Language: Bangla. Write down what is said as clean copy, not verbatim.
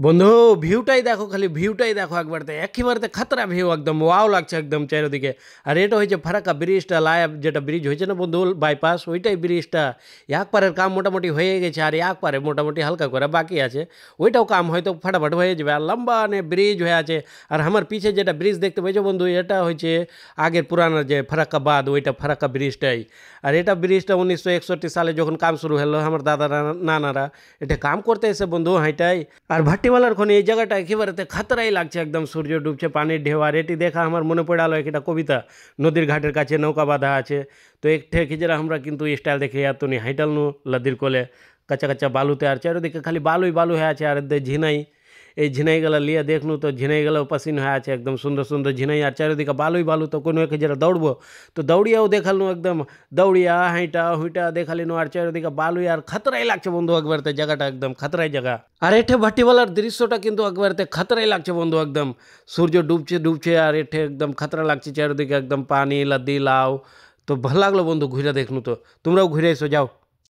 বন্ধু, ভিউটাই দেখো, খালি ভিউটাই দেখো একবারতে, একেবারেতে খাতরা ভিউ, একদম ওয়াও লাগছে একদম চারিদিকে। আর এটা হয়েছে ফারাক্কা ব্রিজটা, লায়াব যেটা ব্রিজ হয়েছে না বন্ধু, বাইপাস, ওইটাই ব্রিজটা। এক পারের কাম মোটামুটি হয়ে গেছে, আর এক পারে মোটামুটি হালকা করে বাকি আছে। ওইটাও কাম হয়তো ফাটাফাট হয়ে যাবে, আর লম্বা ব্রিজ হয়ে আছে। আর আমার পিছে যেটা ব্রিজ দেখতে পেয়েছো বন্ধু, এটা হচ্ছে আগের পুরানো যে ফারাক্কা বাঁধ, ওইটা ফারাক্কা ব্রিজটাই। আর এটা ব্রিজটা 1961 সালে যখন কাম শুরু হলো, আমার দাদারা নানারা এটা কাম করতে এসে বন্ধু হাইটাই। আর ভাট্টিমালার খনি এই জায়গাটা একেবারেতে খাতরাই লাগছে একদম, সূর্য ডুবছে, পানির ঢেউ। আর এটি দেখা আমার মনে পড়ালো একটা কবিতা, নদীর ঘাটের কাছে নৌকা বাঁধা আছে। তো এক ঠেকে যারা আমরা কিন্তু স্টাইল দেখে এত নি হাইটাল নু নদীর কোলে, কাঁচা কাঁচা বালুতে, আর চারিদিকে খালি বালুই বালু হয়ে আছে। আর ঝিনাই, এই ঝিনাইগুলো লিয়ে দেখনু তো ঝিনাইগুলো পাসিন হয়ে আছে, একদম সুন্দর সুন্দর ঝিনাই। আর চারিদিকে বালুই বালু, তো কোনো একে যারা দৌড়বো তো দৌড়িয়াও দেখালনু, একদম দৌড়িয়া হাইটা হুইটা দেখালিনু। আর চারিদিকে বালুই, আর খাতরাই লাগছে বন্ধু একবারতে, জায়গাটা একদম খাতরাই জায়গা। আর এঠে ভাটিওয়ালার দৃশ্যটা কিন্তু একবারতে খাতরাই লাগছে বন্ধু একদম, সূর্য ডুবছে ডুবছে, আর এঠে একদম খাতরা লাগছে চারিদিকে, একদম পানি লাদি লাও। তো ভালো লাগলো বন্ধু ঘুরে দেখনু, তো তোমরাও ঘুরে এসো, যাও।